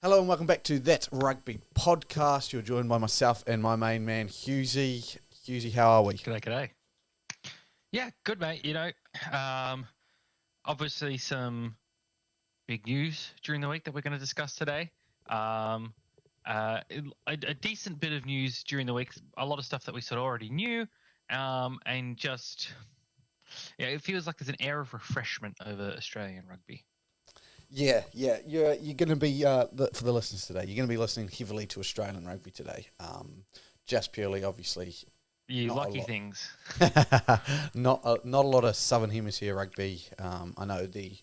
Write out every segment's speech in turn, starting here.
Hello and welcome back to That Rugby podcast. You're joined by myself and my main man, Hughesy. Hughesy, how are we? G'day. Yeah, good, mate. Obviously some big news during the week that we're going to discuss today. A decent bit of news during the week. A lot of stuff that we sort of already knew, and it feels like there's an air of refreshment over Australian rugby. Yeah. You're going to be, for the listeners today, you're going to be listening heavily to Australian rugby today. Just purely, obviously. You lucky things. Not a lot of Southern Hemisphere rugby. I know the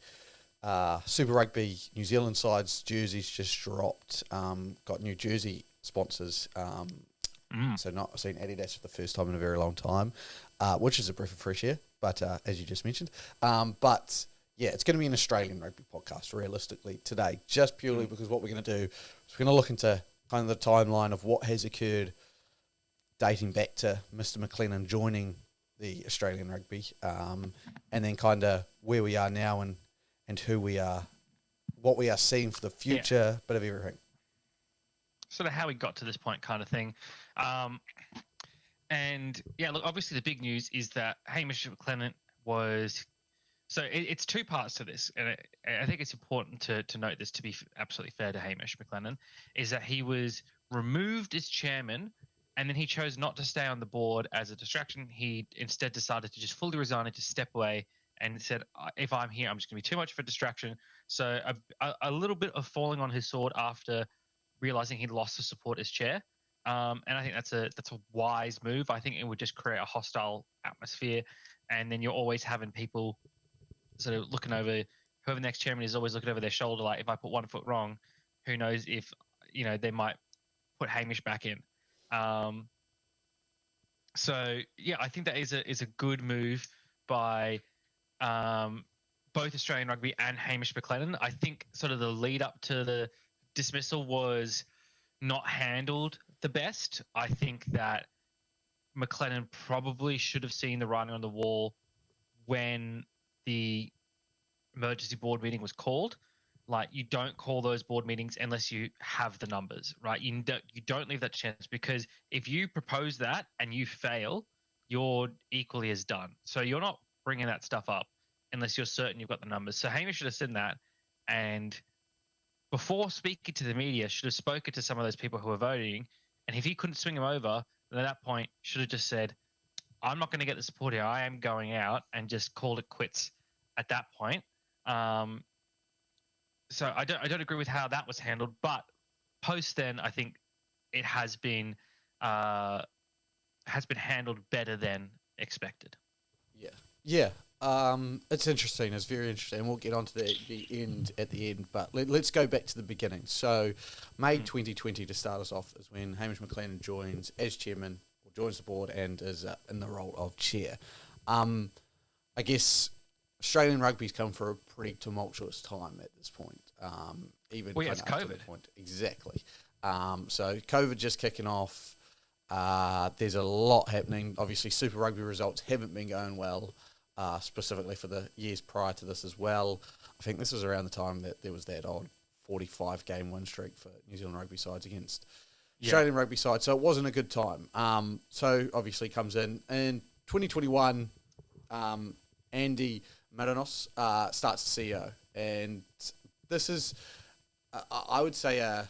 Super Rugby New Zealand side's jerseys just dropped. Got new jersey sponsors. So not seen Adidas for the first time in a very long time, which is a breath of fresh air. But as you just mentioned, but yeah, it's going to be an Australian rugby podcast realistically today, just purely because what we're going to do is we're going to look into kind of the timeline of what has occurred, dating back to Mr. McLennan joining the Australian rugby, and then kind of where we are now and who we are, what we are seeing for the future, bit of everything. Sort of how we got to this point kind of thing. And yeah, look, obviously the big news is that Hamish McLennan was... So it's two parts to this, and I think it's important to note this, to be absolutely fair to Hamish McLennan, is that he was removed as chairman, and then he chose not to stay on the board as a distraction. He instead decided to just fully resign and to step away, and said, if I'm here, I'm just going to be too much of a distraction. So a little bit of falling on his sword after realizing he'd lost the support as chair. And I think that's a wise move. I think it would just create a hostile atmosphere, and then you're always having people sort of looking over, whoever the next chairman is always looking over their shoulder, like, if I put 1 foot wrong, who knows if, they might put Hamish back in. So yeah, I think that is a good move by both Australian rugby and Hamish McLennan. I think sort of the lead up to the dismissal was not handled the best. I think that McLennan probably should have seen the writing on the wall when the emergency board meeting was called. Like, you don't call those board meetings unless you have the numbers, right? You don't leave that chance, because if you propose that and you fail, you're equally as done. So you're not bringing that stuff up unless you're certain you've got the numbers. So Hamish should have seen that, and before speaking to the media, should have spoken to some of those people who were voting. And if he couldn't swing them over, then at that point should have just said, I'm not going to get the support here. I am going out, and just called it quits at that point. So I don't agree with how that was handled, but post then, I think it has been handled better than expected. Yeah. It's interesting. It's very interesting. And we'll get onto the end at the end, but let's go back to the beginning. So May 2020, to start us off, is when Hamish McLennan joins as chairman, or joins the board, and is in the role of chair. I guess Australian rugby's come for a pretty tumultuous time at this point. It's COVID. Exactly. So COVID just kicking off. There's a lot happening. Obviously, Super Rugby results haven't been going well, specifically for the years prior to this as well. I think this was around the time that there was that odd 45-game win streak for New Zealand rugby sides against Australian rugby sides. So it wasn't a good time. So obviously comes in 2021, Andy Marinos starts the CEO, and this is, I would say, a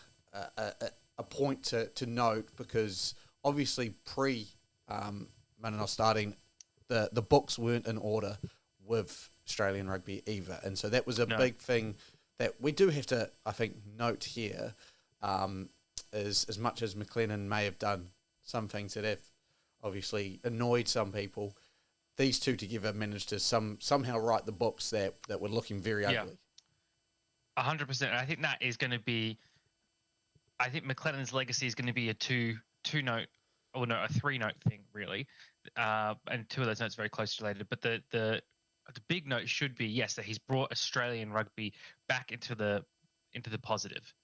point to note, because obviously Marinos starting, the books weren't in order with Australian rugby either, and so that was a big thing that we do have to, I think, note here. Is as much as McLennan may have done some things that have obviously annoyed some people, these two together managed to somehow write the books that were looking very ugly. 100%. And I think that is going to be, I think McLennan's legacy is going to be a a 3-note thing, really. And two of those notes are very closely related. But the big note should be, yes, that he's brought Australian rugby back into the positive,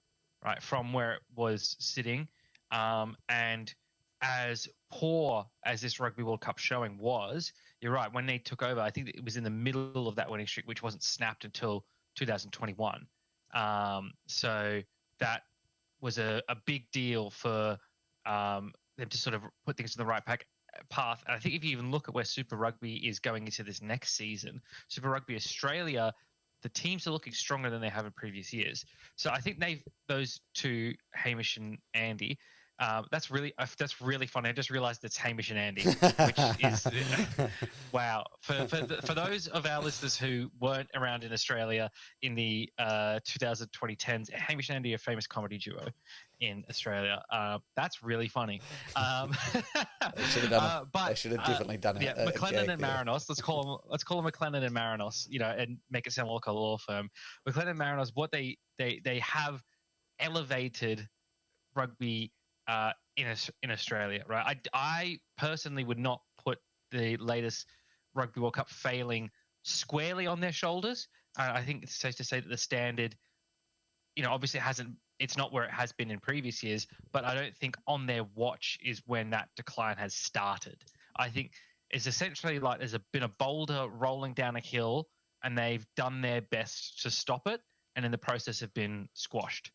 right, from where it was sitting. And as poor as this Rugby World Cup showing was, you're right, when they took over, I think it was in the middle of that winning streak, which wasn't snapped until 2021. So that was a big deal for them to sort of put things in the right path. And I think if you even look at where Super Rugby is going into this next season, Super Rugby Australia, the teams are looking stronger than they have in previous years. So I think those two, Hamish and Andy. That's really funny. I just realised it's Hamish and Andy, which is wow. For those of our listeners who weren't around in Australia in the 2010s, Hamish and Andy are a famous comedy duo in Australia. That's really funny. They should have done but they should have definitely done it. yeah, McLennan and Marinos. Let's call them McLennan and Marinos. And make it sound like a law firm. McLennan and Marinos. What they have elevated rugby in Australia, right? I personally would not put the latest Rugby World Cup failing squarely on their shoulders. I think it's safe to say that the standard, obviously it's not where it has been in previous years, but I don't think on their watch is when that decline has started. I think it's essentially like there's been a boulder rolling down a hill and they've done their best to stop it, and in the process have been squashed.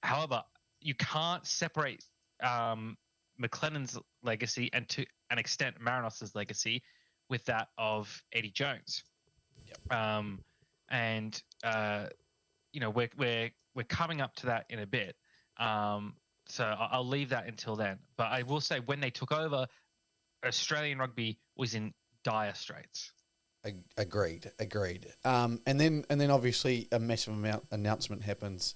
However, you can't separate McLennan's legacy and to an extent Marinos's legacy with that of Eddie Jones. Yep. And we're coming up to that in a bit. So I'll leave that until then. But I will say when they took over, Australian rugby was in dire straits. Agreed. And then obviously a massive announcement happens.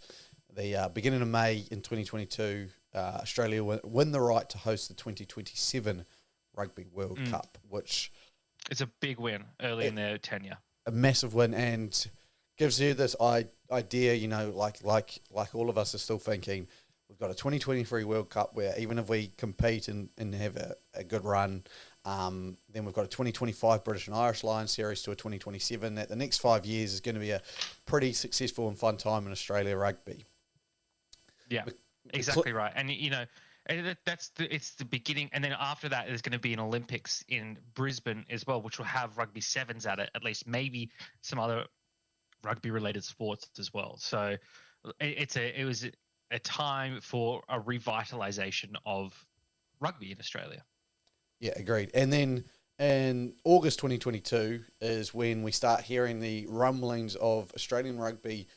The beginning of May in 2022, Australia win the right to host the 2027 Rugby World Cup, which it's a big win early in their tenure. A massive win, and gives you this idea, like all of us are still thinking, we've got a 2023 World Cup where even if we compete and have a good run, then we've got a 2025 British and Irish Lions series to a 2027. That the next 5 years is going to be a pretty successful and fun time in Australia rugby. Yeah, exactly right. And it's the beginning, and then after that, there's going to be an Olympics in Brisbane as well, which will have rugby sevens at it, at least maybe some other rugby-related sports as well. So it was a time for a revitalization of rugby in Australia. Yeah, agreed. And then in August 2022 is when we start hearing the rumblings of Australian rugby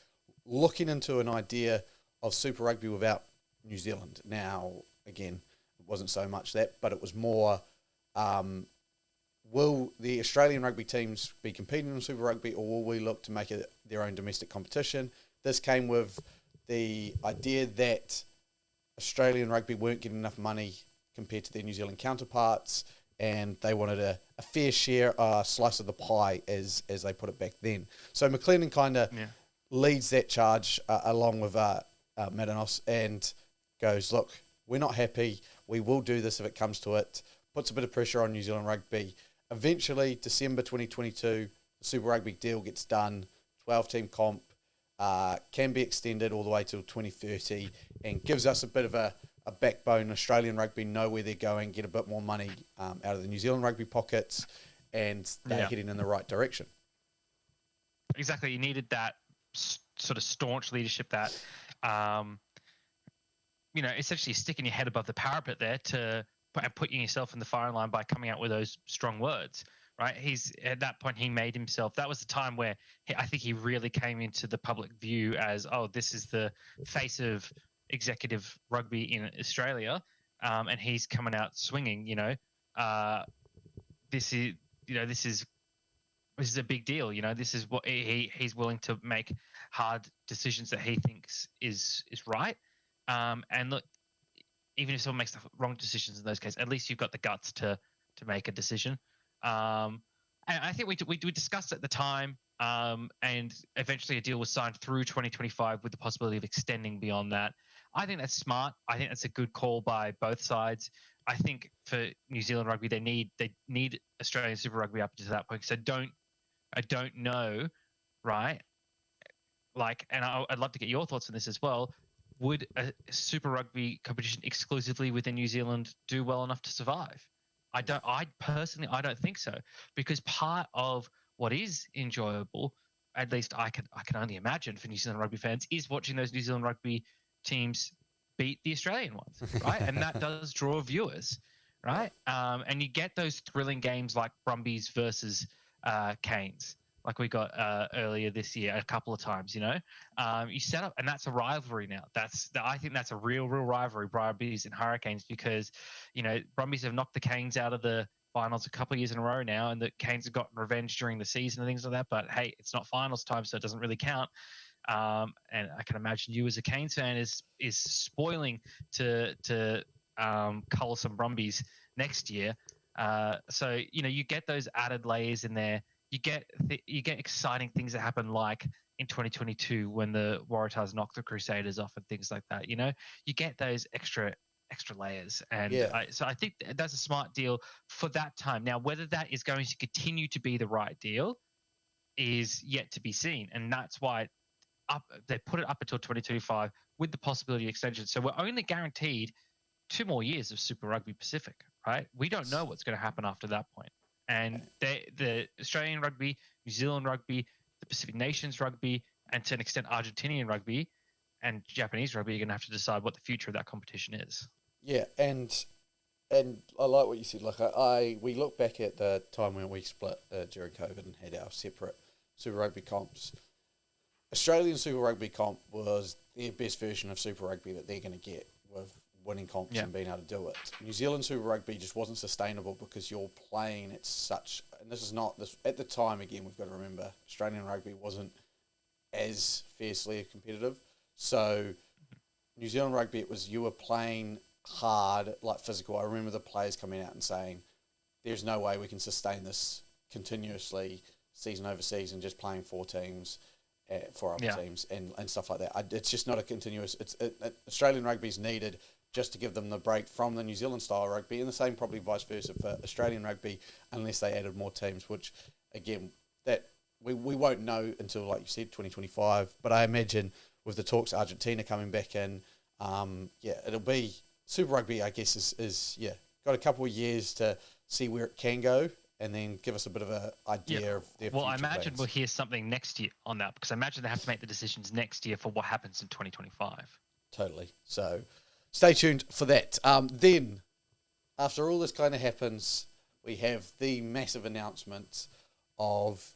looking into an idea of Super Rugby without New Zealand. Now, again, it wasn't so much that, but it was more, will the Australian rugby teams be competing in Super Rugby, or will we look to make it their own domestic competition? This came with the idea that Australian rugby weren't getting enough money compared to their New Zealand counterparts, and they wanted a fair share, slice of the pie, as they put it back then. So McLennan kind of leads that charge along with Marinos and goes, look, we're not happy. We will do this if it comes to it. Puts a bit of pressure on New Zealand rugby. Eventually, December 2022, the Super Rugby deal gets done. 12-team comp can be extended all the way till 2030 and gives us a bit of a backbone. Australian rugby know where they're going, get a bit more money out of the New Zealand rugby pockets, and they're heading in the right direction. Exactly. You needed that sort of staunch leadership that, essentially sticking your head above the parapet there to putting yourself in the firing line by coming out with those strong words, right? At that point, he made himself. That was the time where I think he really came into the public view as, this is the face of executive rugby in Australia, and he's coming out swinging. This is a big deal. This is what he's willing to make hard decisions that he thinks is right. And look, even if someone makes the wrong decisions in those cases, at least you've got the guts to make a decision. And I think we discussed at the time, and eventually a deal was signed through 2025 with the possibility of extending beyond that. I think that's smart. I think that's a good call by both sides. I think for New Zealand rugby, they need Australian Super Rugby up to that point. So I don't know, right? And I'd love to get your thoughts on this as well. Would a Super Rugby competition exclusively within New Zealand do well enough to survive? I personally don't think so, because part of what is enjoyable, at least I can only imagine for New Zealand rugby fans, is watching those New Zealand rugby teams beat the Australian ones, right? And that does draw viewers, right? And you get those thrilling games like Brumbies versus Canes, like we got earlier this year a couple of times. You set up, and that's a rivalry now. I think that's a real rivalry, Brumbies and Hurricanes, because Brumbies have knocked the Canes out of the finals a couple of years in a row now, and the Canes have gotten revenge during the season and things like that. But hey, it's not finals time, so it doesn't really count. And I can imagine you as a Canes fan is spoiling to cull some Brumbies next year. So you get those added layers in there. You get exciting things that happen, like in 2022 when the Waratahs knocked the Crusaders off and things like that. You get those extra layers, and so I think that's a smart deal for that time. Now, whether that is going to continue to be the right deal is yet to be seen, and that's why they put it up until 2025 with the possibility of extension. So we're only guaranteed 2 more years of Super Rugby Pacific, right? We don't know what's going to happen after that point. And the Australian rugby, New Zealand rugby, the Pacific Nations rugby, and to an extent Argentinian rugby and Japanese rugby are going to have to decide what the future of that competition is. Yeah, and I like what you said. Like we look back at the time when we split during COVID and had our separate Super Rugby comps. Australian Super Rugby comp was their best version of Super Rugby that they're going to get with winning comps and being able to do it. New Zealand Super Rugby just wasn't sustainable because you're playing at such, and this is not this at the time. Again, we've got to remember Australian rugby wasn't as fiercely competitive. So New Zealand rugby, it was you were playing hard, like physical. I remember the players coming out and saying, "There's no way we can sustain this continuously, season over season, just playing 4 teams." For other teams and stuff like that. It's just not a continuous. Australian rugby's needed just to give them the break from the New Zealand style rugby, and the same probably vice versa for Australian rugby, unless they added more teams. Which again, that we won't know until, like you said, 2025. But I imagine with the talks, Argentina coming back in, it'll be Super Rugby. I guess is got a couple of years to see where it can go. And then give us a bit of an idea of their future I imagine plans. We'll hear something next year on that, because I imagine they have to make the decisions next year for what happens in 2025. Totally. So stay tuned for that. Then, after all this kind of happens, we have the massive announcement of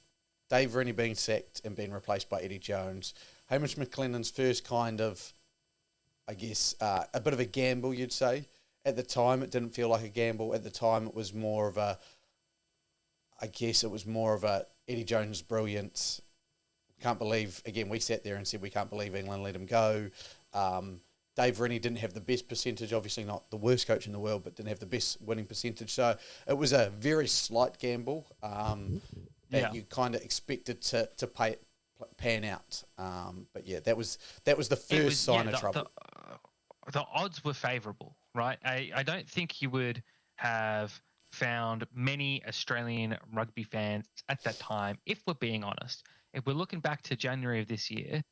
Dave Rennie being sacked and being replaced by Eddie Jones. Hamish McLennan's first kind of, I guess, a bit of a gamble, you'd say. At the time, it didn't feel like a gamble. At the time, it was more of a Eddie Jones brilliant. Can't believe, again, we sat there and said we can't believe England let him go. Dave Rennie didn't have the best percentage, obviously not the worst coach in the world, but didn't have the best winning percentage. So it was a very slight gamble that you kind of expected to pan out. But yeah, that was the first sign of trouble. The odds were favourable, right? I don't think you would have found many Australian rugby fans at that time, if we're being honest. If we're looking back to January of this year,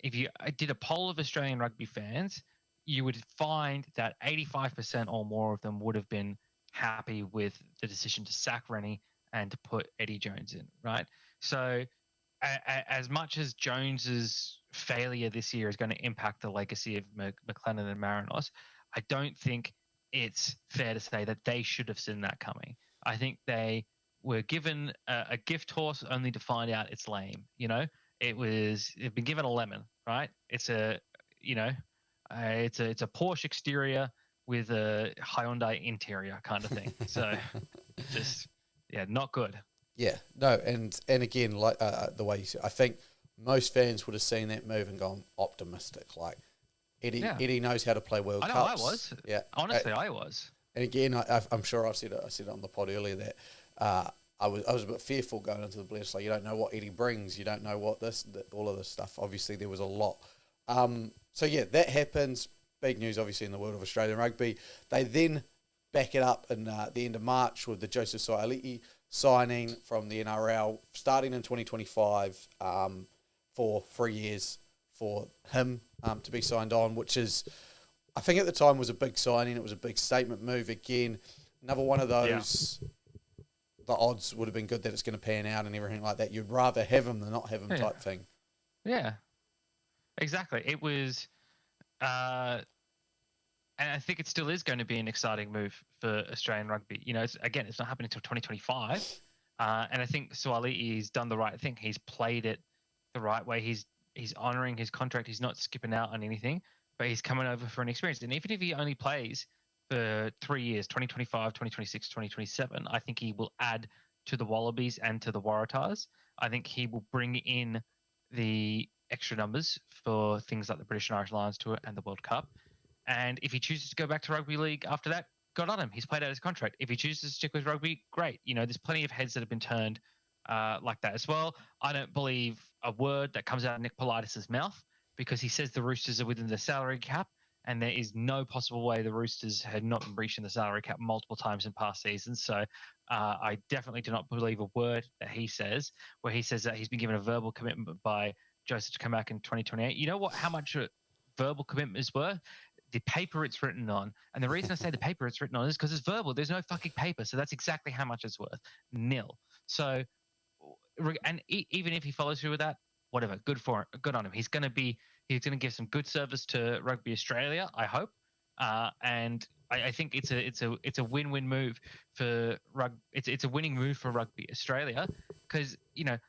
if you did a poll of Australian rugby fans, you would find that 85% or more of them would have been happy with the decision to sack Rennie and to put Eddie Jones in, right? So as much as Jones's failure this year is going to impact the legacy of McLennan and Marinos, I don't think it's fair to say that they should have seen that coming. I think they were given a gift horse only to find out it's lame. They've been given a lemon, right? It's a Porsche exterior with a Hyundai interior kind of thing. So not good. Yeah, no, and again, like the way you said, I think most fans would have seen that move and gone optimistic, like Eddie knows how to play World Cups. I was. Yeah, honestly, I was. And again, I'm sure I said it on the pod earlier that I was a bit fearful going into the Blitz. Like, you don't know what Eddie brings, you don't know what all of this stuff. Obviously, there was a lot. So yeah, that happens. Big news, obviously, in the world of Australian rugby. They then back it up in the end of March with the Joseph Saialii signing from the NRL, starting in 2025 for 3 years for him to be signed on, which is, I think at the time was a big signing. It was a big statement move. Again, another one of those, the odds would have been good that it's going to pan out and everything like that. You'd rather have him than not have him type thing. Yeah, exactly. It was Uh, and I think it still is going to be an exciting move for Australian rugby. It's not happening until 2025. And I think Sualii's done the right thing. He's played it the right way. He's honouring his contract. He's not skipping out on anything, but he's coming over for an experience. And even if he only plays for 3 years, 2025, 2026, 2027, I think he will add to the Wallabies and to the Waratahs. I think he will bring in the extra numbers for things like the British and Irish Lions Tour and the World Cup. And if he chooses to go back to rugby league after that, good on him. He's played out his contract. If he chooses to stick with rugby, great. There's plenty of heads that have been turned like that as well. I don't believe a word that comes out of Nick Politis' mouth because he says the Roosters are within the salary cap, and there is no possible way the Roosters had not been breaching the salary cap multiple times in past seasons. So I definitely do not believe a word that he says, where he says that he's been given a verbal commitment by Joseph to come back in 2028. You know what? How much a verbal commitment is worth? The paper it's written on. And the reason I say the paper it's written on is because it's verbal. There's no fucking paper. So that's exactly how much it's worth. Nil. So, and even if he follows through with that, whatever, good on him. He's going to give some good service to Rugby Australia, I hope. And I think it's a win-win move for it's a winning move for Rugby Australia because,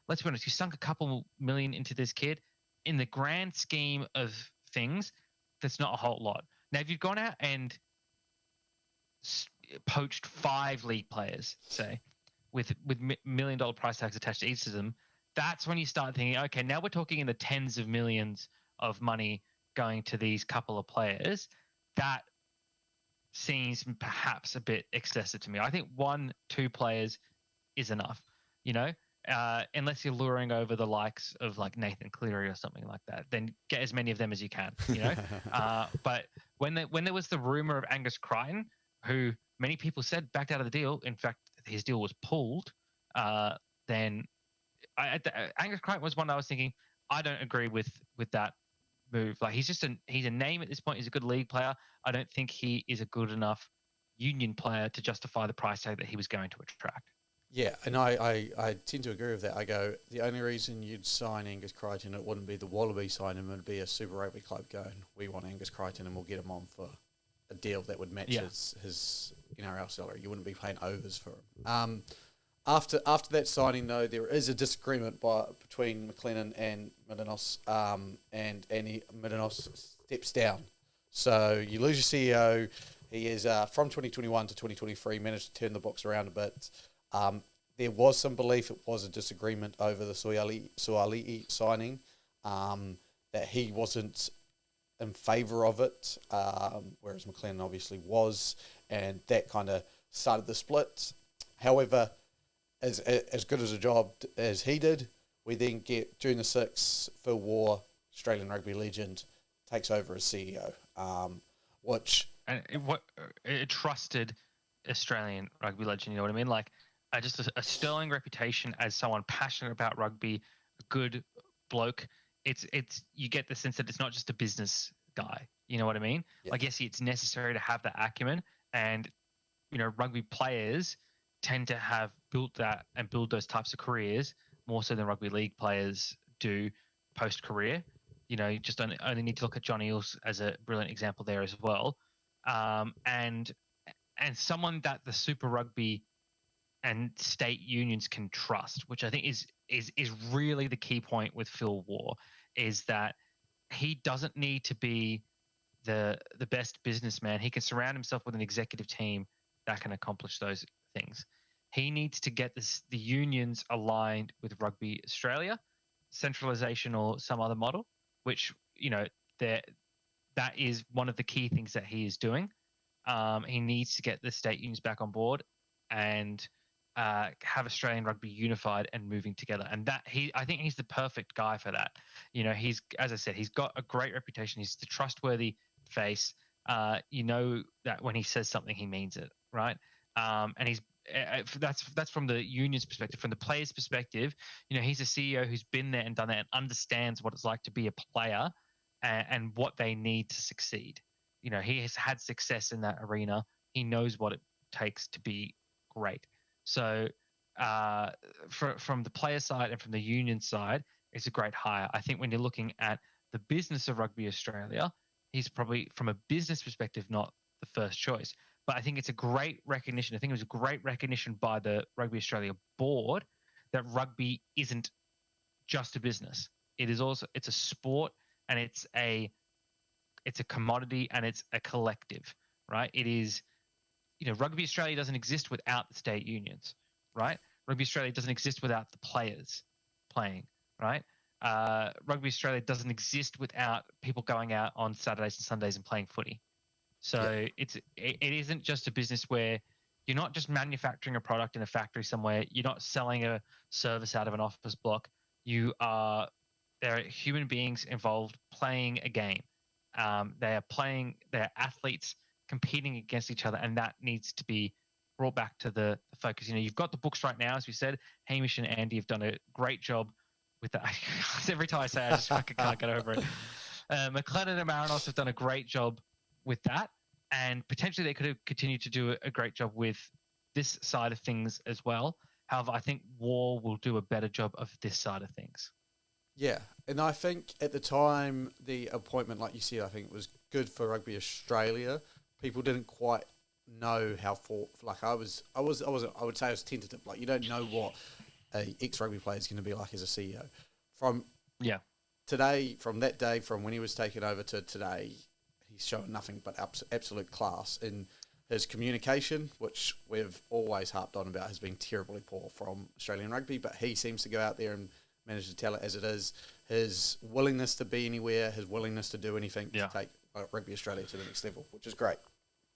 let's be honest, you sunk a couple million into this kid. In the grand scheme of things, that's not a whole lot. Now, if you've gone out and poached 5 league players, say, with $1 million price tags attached to each of them, that's when you start thinking, okay, now we're talking in the tens of millions of money going to these couple of players. That seems perhaps a bit excessive to me. I think 1-2 players is enough, unless you're luring over the likes of like Nathan Cleary or something like that, then get as many of them as you can, But when there was the rumor of Angus Crichton, who many people said backed out of the deal, in fact, his deal was pulled, then Angus Crichton was one I was thinking, I don't agree with that move. Like he's a name at this point. He's a good league player. I don't think he is a good enough union player to justify the price tag that he was going to attract. Yeah, and I tend to agree with that. I go, the only reason you'd sign Angus Crichton, it wouldn't be the Wallaby sign him, it would be a Super Rugby club going, we want Angus Crichton and we'll get him on for a deal that would match his NRL salary. You wouldn't be paying overs for him. After that signing, though, there is a disagreement between McLennan and Midanos, and Midanos steps down. So you lose your CEO. He is from 2021 to 2023 managed to turn the books around a bit. There was some belief it was a disagreement over the Suali'i signing, that he wasn't in favour of it, whereas McLennan obviously was, and that kind of started the split. However, as good as a job as he did, we then get June the 6th, Phil Waugh, Australian rugby legend, takes over as CEO, which... And it trusted Australian rugby legend, you know what I mean? Like, just a sterling reputation as someone passionate about rugby, a good bloke. It's you get the sense that it's not just a business guy. You know what I mean? Yeah. Like, yes, it's necessary to have that acumen, and rugby players tend to have built that and build those types of careers more so than rugby league players do post career. You just only need to look at John Eales as a brilliant example there as well, and someone that the Super Rugby and state unions can trust, which I think is really the key point with Phil Waugh, is that he doesn't need to be the best businessman. He can surround himself with an executive team that can accomplish those things. He needs to get the unions aligned with Rugby Australia, centralization or some other model, which that is one of the key things that he is doing. He needs to get the state unions back on board and have Australian rugby unified and moving together. And I think he's the perfect guy for that. He's, as I said, he's got a great reputation. He's the trustworthy face. That when he says something, he means it, right? And that's from the union's perspective. From the player's perspective, he's a CEO who's been there and done that and understands what it's like to be a player and what they need to succeed. He has had success in that arena. He knows what it takes to be great. So from the player side and from the union side, it's a great hire. I think when you're looking at the business of Rugby Australia, he's probably from a business perspective not the first choice. But I think it's a great recognition. I think it was a great recognition by the Rugby Australia board that rugby isn't just a business. It's a sport, and it's a commodity, and it's a collective, right? It is, Rugby Australia doesn't exist without the state unions, right? Rugby Australia doesn't exist without the players playing, right? Rugby Australia doesn't exist without people going out on Saturdays and Sundays and playing footy. So it isn't just a business where you're not just manufacturing a product in a factory somewhere. You're not selling a service out of an office block. There are human beings involved playing a game. They're athletes competing against each other, and that needs to be brought back to the focus. You've got the books right now, as we said. Hamish and Andy have done a great job with that. Every time I say it, I just fucking can't get over it. McLennan and Marinos have done a great job with that, and potentially they could have continued to do a great job with this side of things as well. However, I think War will do a better job of this side of things. Yeah, and I think at the time the appointment, like you said, I think it was good for Rugby Australia. People didn't quite know how I would say I was tentative. Like, you don't know what a ex-rugby player is going to be like as a CEO. From that day, from when he was taken over to today, he's shown nothing but absolute class in his communication, which we've always harped on about has been terribly poor from Australian rugby, but he seems to go out there and manage to tell it as it is. His willingness to be anywhere, his willingness to do anything to take Rugby Australia to the next level, which is great.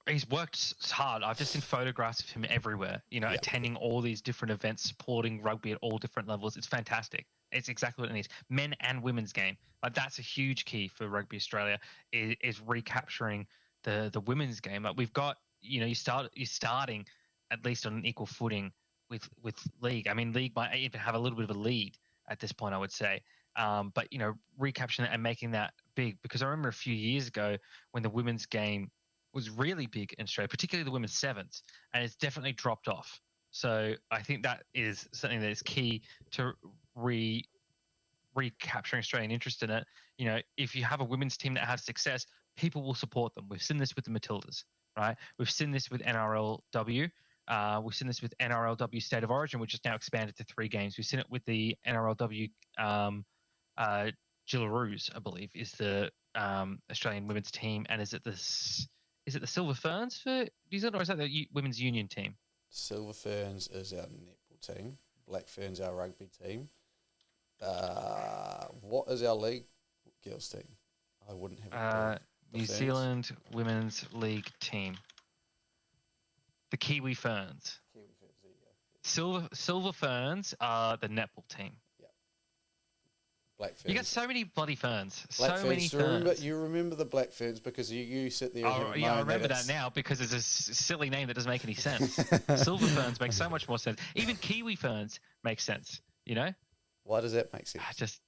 He's worked hard. I've just seen photographs of him everywhere, attending all these different events, supporting rugby at all different levels. It's fantastic. It's exactly what it needs. Men and women's game. Like, that's a huge key for Rugby Australia is recapturing the women's game. Like, we've got, you're starting at least on an equal footing with league. I mean, league might even have a little bit of a lead at this point, I would say. But, recapturing that and making that big, because I remember a few years ago when the women's game was really big in Australia, particularly the women's sevens, and it's definitely dropped off. So I think that is something that is key to recapturing Australian interest in it. If you have a women's team that has success, people will support them. We've seen this with the Matildas, right? We've seen this with NRLW. We've seen this with NRLW State of Origin, which has now expanded to 3 games. We've seen it with the NRLW Gillaroos, I believe, is the Australian women's team. And is it the Silver Ferns for New Zealand, or is that the women's union team? Silver Ferns is our netball team. Black Ferns our rugby team. What is our league girls team? I wouldn't have New Zealand Women's League team. The Kiwi Ferns. Kiwi Ferns, there you go. Silver Ferns are the netball team. Yeah. Black Ferns. You got so many bloody ferns. Black so many ferns. You remember the Black Ferns because you sit there. Oh, yeah, I remember that now because it's a silly name that doesn't make any sense. Silver Ferns make so much more sense. Even Kiwi Ferns make sense. Why does that make sense? Just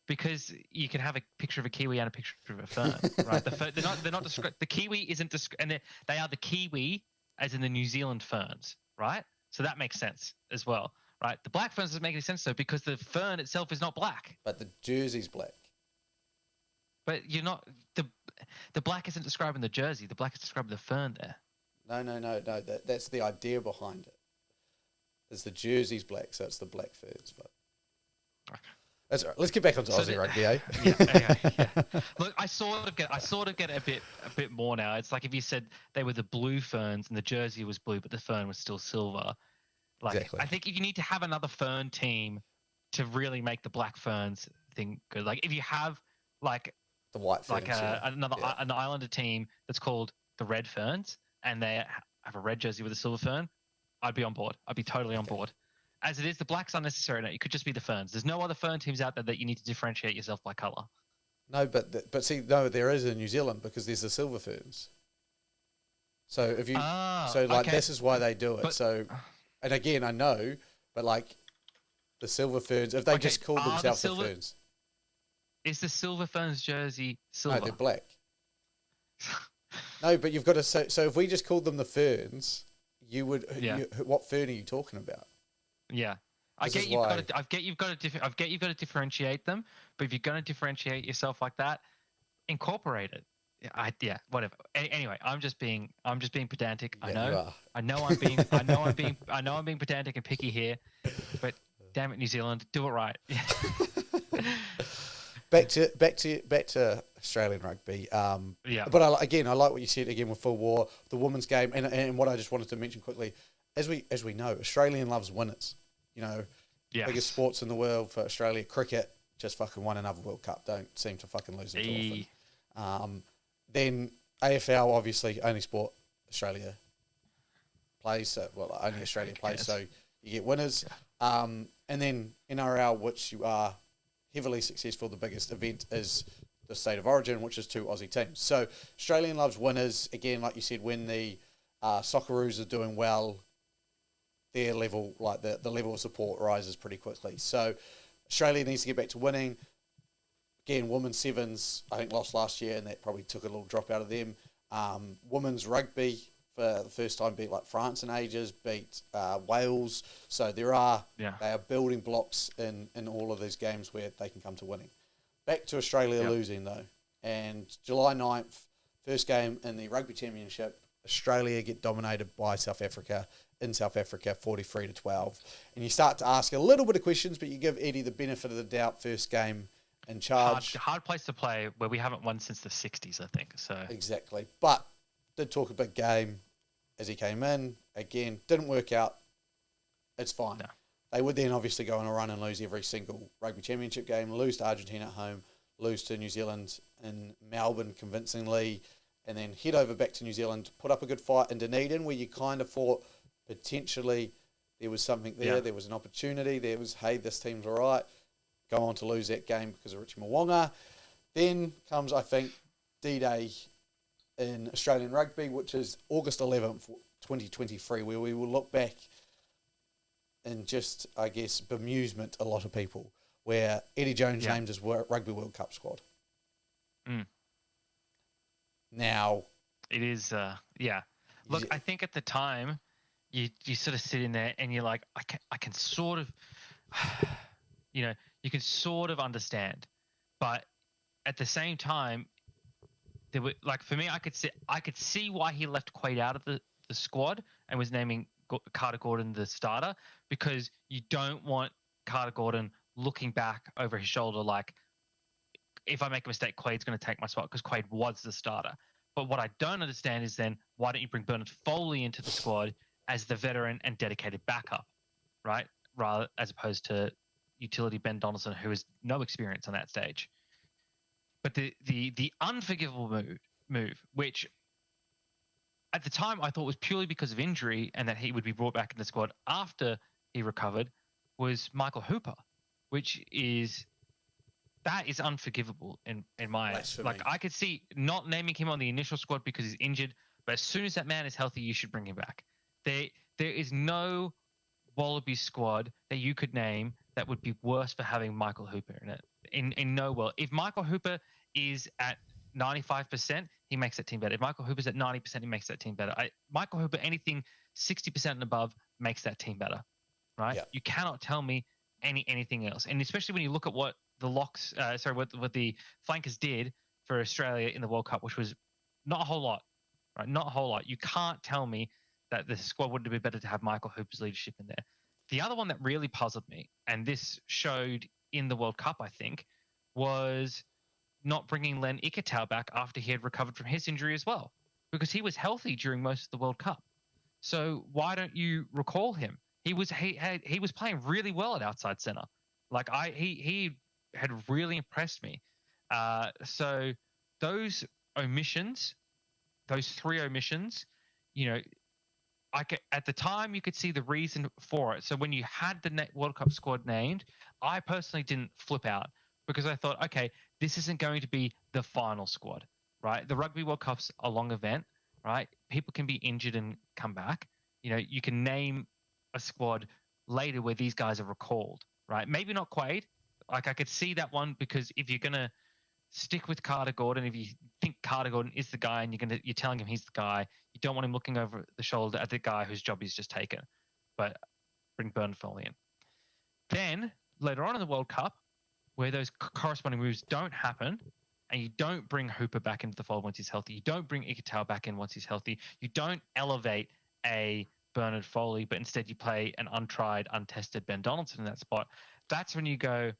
because you can have a picture of a kiwi and a picture of a fern, right? They're not described. The kiwi isn't described, and they are the kiwi as in the New Zealand ferns, right? So that makes sense as well, right? The black ferns doesn't make any sense though because the fern itself is not black. But the jersey's black. But you're not the black isn't describing the jersey. The black is describing the fern there. No. That's the idea behind it. Is the jersey's black, so it's the black ferns, but. That's all right. Let's get back onto Aussie rugby, eh? Yeah. Look, I sort of get a bit more now. It's like if you said they were the blue ferns and the jersey was blue, but the fern was still silver. Like, exactly. I think if you need to have another fern team to really make the black ferns thing good. Like if you have like the white ferns, an Islander team that's called the Red Ferns and they have a red jersey with a silver fern, I'd be on board. I'd be totally on board. As it is, the black's unnecessary. No, it could just be the ferns. There's no other fern teams out there that you need to differentiate yourself by colour. No, but see, no, there is in New Zealand because there's the silver ferns. So if you, this is why they do it. But, so, and again, I know, but like the silver ferns, if they just called themselves the ferns, is the silver ferns jersey silver? No, they're black. No, but you've got to. So if we just called them the ferns, you would. Yeah. What fern are you talking about? Yeah, I get you've got to differentiate them, but if you're going to differentiate yourself like that, incorporate it. whatever. Anyway, I'm just being pedantic. I Yeah, you know. are. I'm being pedantic and picky here, but damn it, New Zealand, do it right. Back to Australian rugby. Yeah. But I like what you said again with full war, the women's game, and what I just wanted to mention quickly, as we know, Australian loves winners. You know, biggest Yes. sports in the world for Australia, cricket, just fucking won another World Cup. Don't seem to fucking lose them too often. Then AFL, obviously, only sport Australia plays. So, well, only Australia plays. So you get winners. And then NRL, which you are heavily successful. The biggest event is the State of Origin, which is 2 Aussie teams. So Australian loves winners. Again, like you said, when the Socceroos are doing well, their level, like the level of support rises pretty quickly. So Australia needs to get back to winning. Again, women's sevens, I think, lost last year, and that probably took a little drop out of them. Women's rugby, for the first time, beat like France in ages, beat Wales. So they are building blocks in all of these games where they can come to winning. Back to Australia losing, though. And July 9th, first game in the Rugby Championship, Australia get dominated by South Africa in South Africa, 43-12. And you start to ask a little bit of questions, but you give Eddie the benefit of the doubt, first game in charge. Hard place to play where we haven't won since the 60s, I think. So Exactly. But did talk a big game as he came in. Again, didn't work out. It's fine. No. They would then obviously go on a run and lose every single Rugby Championship game, lose to Argentina at home, lose to New Zealand in Melbourne convincingly, and then head over back to New Zealand, put up a good fight in Dunedin, where you kind of thought potentially there was something there, there was an opportunity, there was, hey, this team's all right. Go on to lose that game because of Richie Mwanga. Then comes, I think, D-Day in Australian rugby, which is August 11th, 2023, where we will look back in just, I guess, bemusement a lot of people, where Eddie Jones named his Rugby World Cup squad. Now, it is, Look, I think at the time, you sort of sit in there and you're like, I can sort of, you can sort of understand, but at the same time, there were, like, for me, I could see why he left Quaid out of the squad and was naming Carter Gordon the starter, because you don't want Carter Gordon looking back over his shoulder like, if I make a mistake, Quaid's going to take my spot, because Quaid was the starter. But what I don't understand is then why don't you bring Bernard Foley into the squad as the veteran and dedicated backup, right? Rather, as opposed to utility Ben Donaldson, who has no experience on that stage. But the unforgivable move, which at the time I thought was purely because of injury and that he would be brought back in the squad after he recovered, was Michael Hooper, which is unforgivable in my eyes. Like, I could see not naming him on the initial squad because he's injured, but as soon as that man is healthy, you should bring him back. There is no Wallaby squad that you could name that would be worse for having Michael Hooper in it. In no world. If Michael Hooper is at 95%, he makes that team better. If Michael Hooper's at 90%, he makes that team better. Michael Hooper, anything 60% and above makes that team better, right? Yeah. You cannot tell me anything else. And especially when you look at what the what the flankers did for Australia in the World Cup, which was not a whole lot, right? Not a whole lot. You can't tell me that the squad would have been better to have Michael Hooper's leadership in there. The other one that really puzzled me, and this showed in the World Cup, I think, was not bringing Len Ikitau back after he had recovered from his injury as well, because he was healthy during most of the World Cup. So why don't you recall him? He was playing really well at outside center. Like, he had really impressed me. So those omissions, those 3 omissions, at the time you could see the reason for it. So when you had the World Cup squad named, I personally didn't flip out, because I thought, okay, this isn't going to be the final squad, right? The Rugby World Cup's a long event, right? People can be injured and come back. You can name a squad later where these guys are recalled, right? Maybe not Quaid. Like, I could see that one, because if you're gonna stick with Carter Gordon, if you think Carter Gordon is the guy and you're telling him he's the guy, you don't want him looking over the shoulder at the guy whose job he's just taken. But bring Bernard Foley in. Then later on in the World Cup, where those corresponding moves don't happen, and you don't bring Hooper back into the fold once he's healthy, you don't bring Ikitau back in once he's healthy, you don't elevate a Bernard Foley, but instead you play an untried, untested Ben Donaldson in that spot, that's when you go,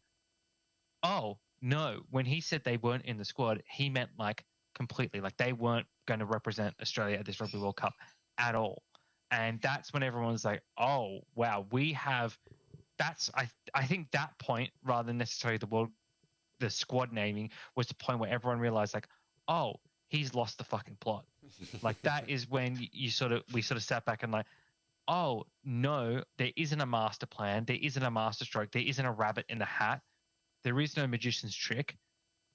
oh, no. When he said they weren't in the squad, he meant like completely, like they weren't going to represent Australia at this Rugby World Cup at all. And that's when everyone's like, oh, wow, we have that's I think that point, rather than necessarily the squad naming, was the point where everyone realized like, oh, he's lost the fucking plot. Like that is when we sort of sat back and like, oh no, there isn't a master plan, there isn't a master stroke, there isn't a rabbit in the hat, there is no magician's trick.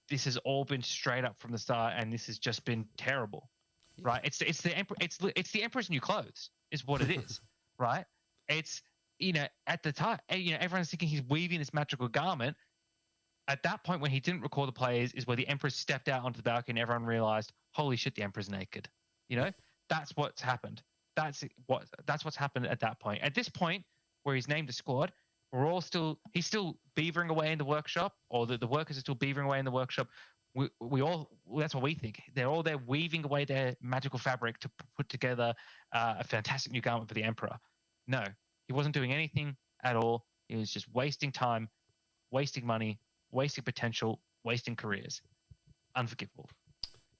This has all been straight up from the start, and this has just been terrible, right? It's the emperor's new clothes, is what it is, right? It's at the time, everyone's thinking he's weaving this magical garment. At that point, when he didn't recall the players, is where the emperor stepped out onto the balcony, and everyone realized, holy shit, the emperor's naked. That's what's happened. That's what's happened at that point. At this point, where he's named a squad, he's still beavering away in the workshop, or the workers are still beavering away in the workshop. We all, that's what we think. They're all there weaving away their magical fabric to put together a fantastic new garment for the emperor. No, he wasn't doing anything at all. He was just wasting time, wasting money, wasting potential, wasting careers. Unforgivable.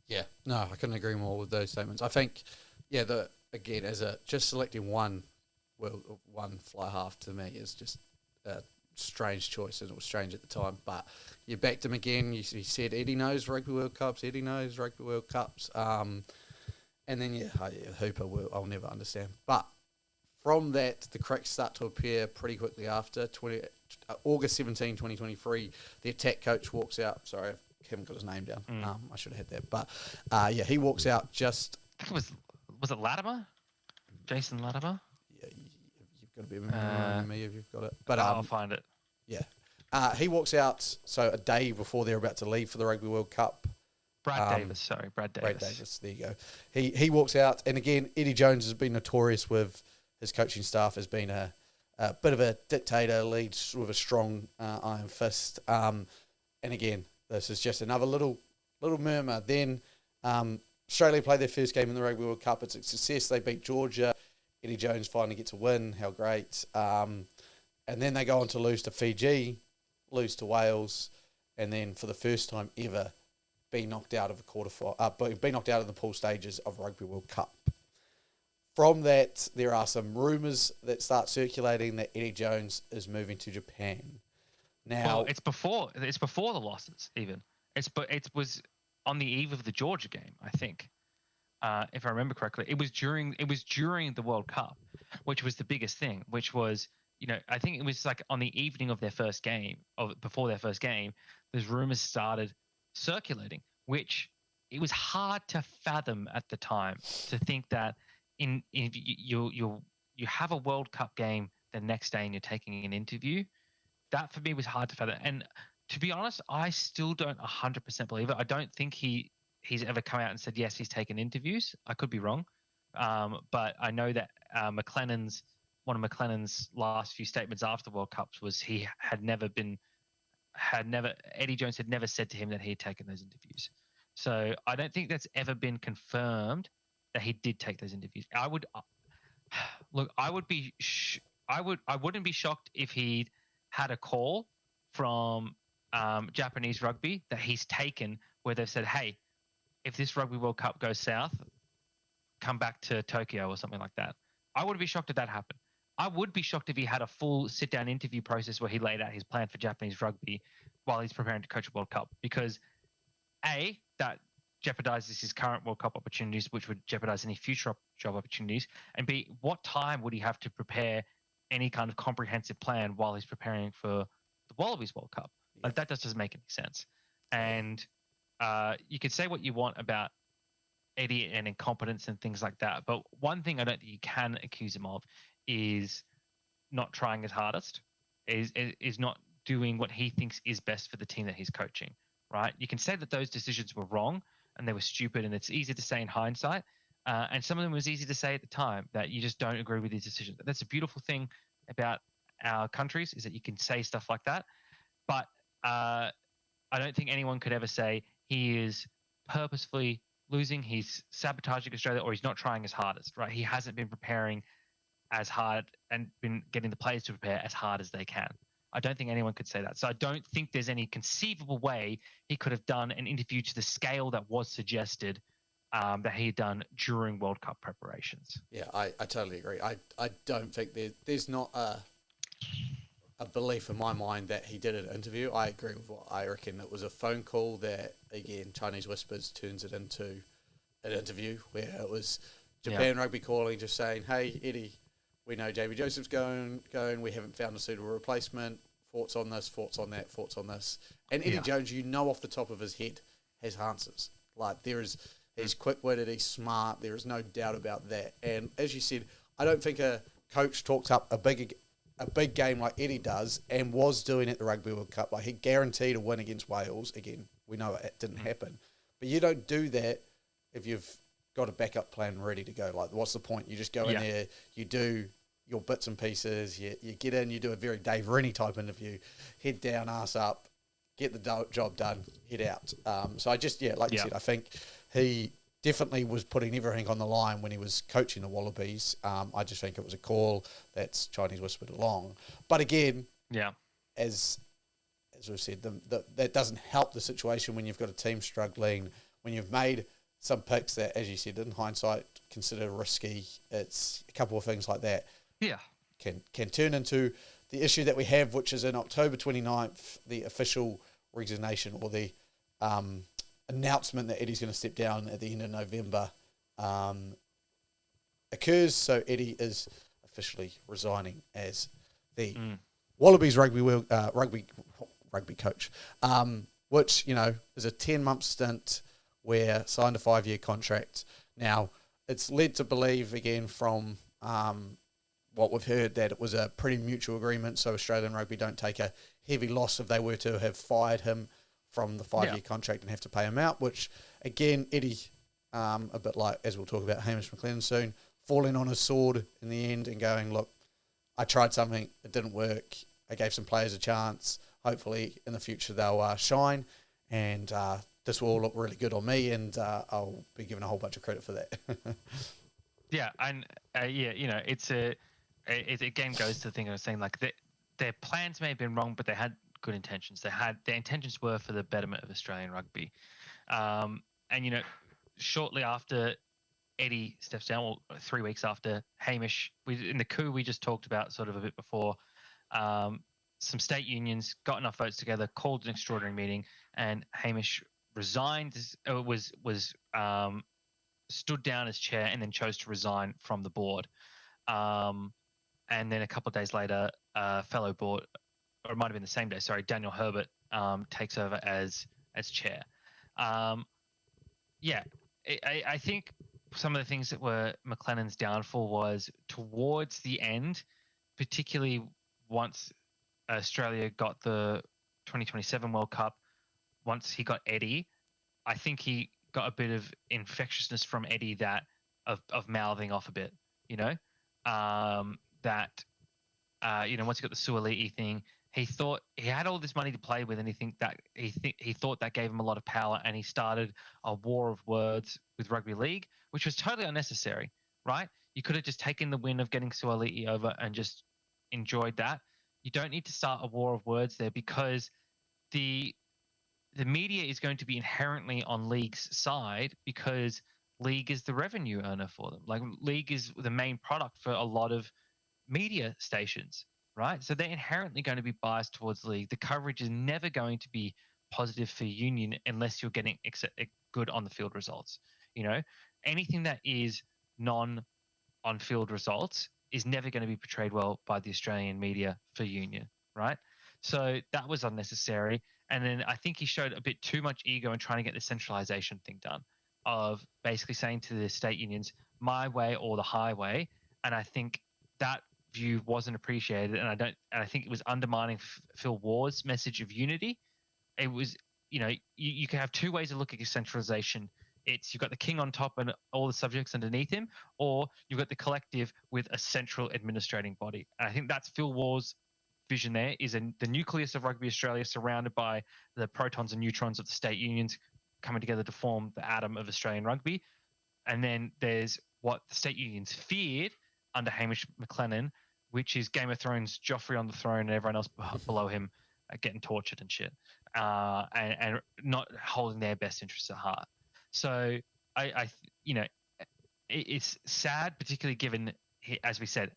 Yeah, no, I couldn't agree more with those statements. I think, again, just selecting one fly half to me is just a strange choice, and it was strange at the time. But you backed him again. You said Eddie knows Rugby World Cups. Eddie knows Rugby World Cups. And then Hooper I'll never understand. But from that, the cracks start to appear pretty quickly after. August 17, 2023, the attack coach walks out. Sorry, I haven't got his name down. I should have had that. But, he walks out just... I think was it Latimer? Jason Latimer? Yeah, you've got to be reminding me if you've got it. But I'll find it. Yeah. He walks out, so a day before they're about to leave for the Rugby World Cup. Brad Davis, Brad Davis, there you go. He walks out, and again, Eddie Jones has been notorious with his coaching staff as being a bit of a dictator, leads with a strong iron fist. And again, this is just another little murmur. Then Australia play their first game in the Rugby World Cup. It's a success. They beat Georgia. Eddie Jones finally gets a win. How great. And then they go on to lose to Fiji, lose to Wales, and then for the first time ever, be knocked out of be knocked out of the pool stages of Rugby World Cup. From that, there are some rumours that start circulating that Eddie Jones is moving to Japan. Now, well, it's before the losses even. It was on the eve of the Georgia game, I think, if I remember correctly. It was during the World Cup, which was the biggest thing. Which was, I think it was like on the evening of their first game, before their first game, those rumours started circulating, which it was hard to fathom at the time to think that you have a World Cup game the next day and you're taking an interview. That for me was hard to fathom. And to be honest, I still don't 100% believe it. I don't think he's ever come out and said, yes, he's taken interviews. I could be wrong. But I know that one of McLennan's last few statements after the World Cups was Eddie Jones had never said to him that he had taken those interviews. So I don't think that's ever been confirmed that he did take those interviews. I wouldn't be shocked if he had a call from Japanese rugby that he's taken where they've said, hey, if this Rugby World Cup goes south, come back to Tokyo or something like that. I wouldn't be shocked if that happened. I would be shocked if he had a full sit-down interview process where he laid out his plan for Japanese rugby while he's preparing to coach a World Cup, because A, that jeopardizes his current World Cup opportunities, which would jeopardize any future job opportunities, and B, what time would he have to prepare any kind of comprehensive plan while he's preparing for the Wallabies World Cup? Like, that just doesn't make any sense. And you could say what you want about Eddie and incompetence and things like that, but one thing I don't think you can accuse him of is not trying his hardest, is not doing what he thinks is best for the team that he's coaching, right? You can say that those decisions were wrong and they were stupid, and it's easy to say in hindsight, and some of them was easy to say at the time, that you just don't agree with these decisions. That's a beautiful thing about our countries, is that you can say stuff like that, but I don't think anyone could ever say he is purposefully losing. He's sabotaging Australia, or he's not trying as hardest, right? He hasn't been preparing as hard and been getting the players to prepare as hard as they can. I don't think anyone could say that. So I don't think there's any conceivable way he could have done an interview to the scale that was suggested that he had done during World Cup preparations. Yeah, I totally agree. I don't think there's not a belief in my mind that he did an interview. I agree with what I reckon. It was a phone call that, again, Chinese Whispers turns it into an interview where it was Japan Rugby calling, just saying, hey, Eddie, we know JB Joseph's going. We haven't found a suitable replacement. Thoughts on this, thoughts on that, thoughts on this. And Eddie Jones, you know off the top of his head, has answers. Like, he's quick-witted, he's smart. There is no doubt about that. And as you said, I don't think a coach talks up a big game like Eddie does and was doing at the Rugby World Cup. Like, he guaranteed a win against Wales. Again, we know it didn't happen. But you don't do that if you've got a backup plan ready to go. Like, what's the point? You just go in there, you do your bits and pieces, you get in, you do a very Dave Rennie type interview, head down, ass up, get the job done, head out. So I just, like you said, I think he definitely was putting everything on the line when he was coaching the Wallabies. I just think it was a call that's Chinese whispered along. But again, as we've said, that doesn't help the situation when you've got a team struggling, when you've made some picks that, as you said, in hindsight, consider risky. It's a couple of things like that. Yeah. Can turn into the issue that we have, which is in October 29th, the official resignation or the announcement that Eddie's going to step down at the end of November occurs. So Eddie is officially resigning as the Wallabies rugby coach, which, is a 10-month stint where signed a 5-year contract. Now, it's led to believe, again, from what we've heard, that it was a pretty mutual agreement, so Australian Rugby don't take a heavy loss if they were to have fired him from the 5-year contract and have to pay him out, which, again, Eddie, a bit like, as we'll talk about Hamish McLennan soon, falling on his sword in the end and going, look, I tried something, it didn't work, I gave some players a chance, hopefully in the future they'll shine, and this will all look really good on me, and I'll be given a whole bunch of credit for that. It again goes to the thing I was saying, like their plans may have been wrong, but they had good intentions. Their intentions were for the betterment of Australian rugby. And shortly after Eddie steps down, or 3 weeks after Hamish, in the coup we just talked about sort of a bit before, some state unions got enough votes together, called an extraordinary meeting, and Hamish resigned. Stood down as chair and then chose to resign from the board. And then a couple of days later, fellow board, or it might have been the same day, sorry, Daniel Herbert takes over as chair. I think some of the things that were McLennan's downfall was towards the end, particularly once Australia got the 2027 World Cup, once he got Eddie, I think he got a bit of infectiousness from Eddie of mouthing off a bit, once he got the Suoliti thing, he thought he had all this money to play with, and he thought that gave him a lot of power, and he started a war of words with rugby league, which was totally unnecessary, right? You could have just taken the win of getting Suoliti over and just enjoyed that. You don't need to start a war of words there, because the media is going to be inherently on League's side, because League is the revenue earner for them. Like, League is the main product for a lot of media stations, right? So they're inherently going to be biased towards League. The coverage is never going to be positive for Union unless you're getting good on the field results. Anything that is non-on-field results is never going to be portrayed well by the Australian media for Union, right? So that was unnecessary. And then I think he showed a bit too much ego in trying to get the centralization thing done, of basically saying to the state unions, my way or the highway. And I think that view wasn't appreciated. And I think it was undermining Phil Ward's message of unity. It was, you can have two ways of looking at centralization. It's, you've got the king on top and all the subjects underneath him, or you've got the collective with a central administrating body. And I think that's Phil Ward's vision there, is the nucleus of Rugby Australia surrounded by the protons and neutrons of the state unions, coming together to form the atom of Australian rugby. And then there's what the state unions feared under Hamish McLennan, which is Game of Thrones, Joffrey on the throne and everyone else below him getting tortured and shit, and not holding their best interests at heart. So it's sad, particularly given, as we said,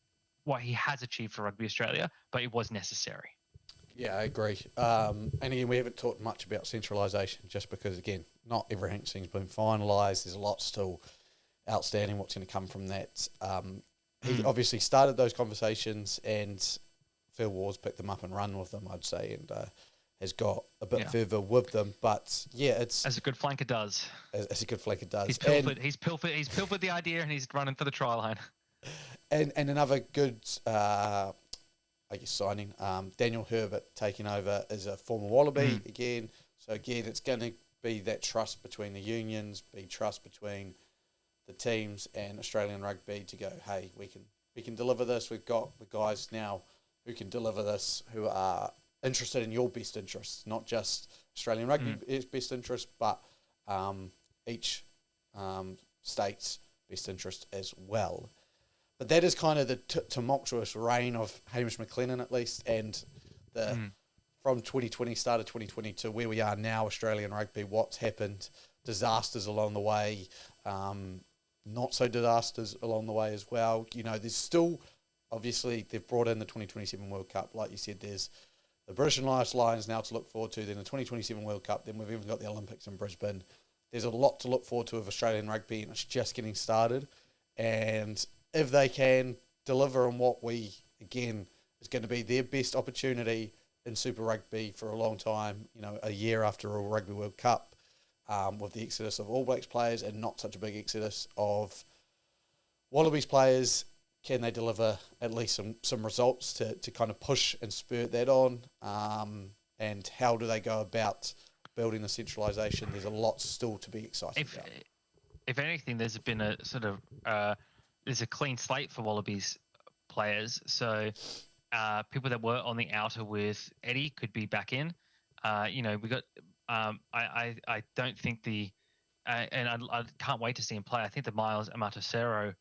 what he has achieved for Rugby Australia, but it was necessary. Yeah, I agree. And again, we haven't talked much about centralisation just because, again, not everything's been finalised. There's a lot still outstanding what's going to come from that. He obviously started those conversations, and Phil Ward's picked them up and run with them, I'd say, and has got a bit further with them. But yeah, it's as a good flanker does. As a good flanker does. He's pilfered the idea, and he's running for the try line. And another good, signing, Daniel Herbert taking over as a former Wallaby again. So again, it's going to be that trust between the unions, be trust between the teams and Australian rugby to go, hey, we can deliver this. We've got the guys now who can deliver this, who are interested in your best interests, not just Australian rugby's best interest, but each state's best interest as well. But that is kind of the tumultuous reign of Hamish McLennan, at least, and the from 2020, start of 2020 to where we are now, Australian rugby, what's happened, disasters along the way, not so disasters along the way as well. You know, there's still, obviously, they've brought in the 2027 World Cup. Like you said, there's the British and Irish Lions now to look forward to, then the 2027 World Cup, then we've even got the Olympics in Brisbane. There's a lot to look forward to of Australian rugby, and it's just getting started. And if they can deliver on what we, again, is going to be their best opportunity in Super Rugby for a long time, you know, a year after a Rugby World Cup, with the exodus of All Blacks players and not such a big exodus of Wallabies players, can they deliver at least some results to kind of push and spur that on? And how do they go about building the centralisation? There's a lot still to be excited about. If anything, there's been a sort of there's a clean slate for Wallabies players. So people that were on the outer with Eddie could be back in. We got. I don't think and I can't wait to see him play. I think the Miles Amatosero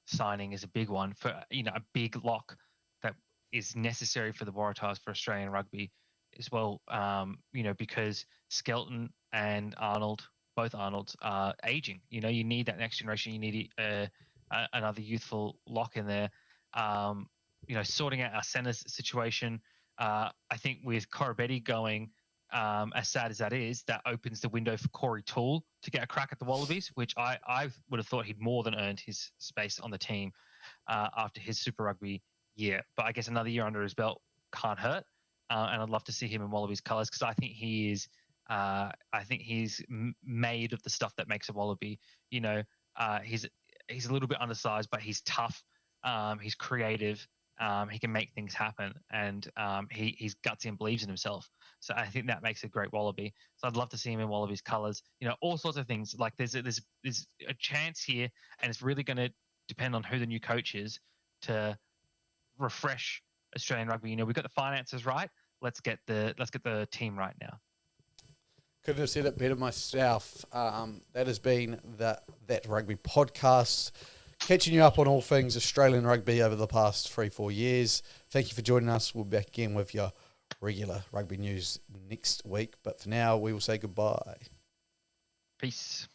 signing is a big one for a big lock that is necessary for the Waratahs for Australian rugby as well. Because Skelton and Arnold, both Arnolds, are aging. You need that next generation. You need another youthful lock in there. Sorting out our centres situation. I think with Corabetti going, as sad as that is, that opens the window for Corey Toole to get a crack at the Wallabies, which I would have thought he'd more than earned his space on the team after his Super Rugby year. But I guess another year under his belt can't hurt, and I'd love to see him in Wallabies colours because I think he is. I think he's made of the stuff that makes a Wallaby. He's a little bit undersized, but he's tough. He's creative. He can make things happen, and he's gutsy and believes in himself. So I think that makes a great Wallaby. So I'd love to see him in Wallabies colours. All sorts of things. Like there's a chance here, and it's really going to depend on who the new coach is to refresh Australian rugby. We've got the finances right. Let's get the team right now. Couldn't have said it better myself. That has been That Rugby podcast, catching you up on all things Australian rugby over the past 3-4 years. Thank you for joining us. We'll be back again with your regular rugby news next week. But for now, we will say goodbye. Peace.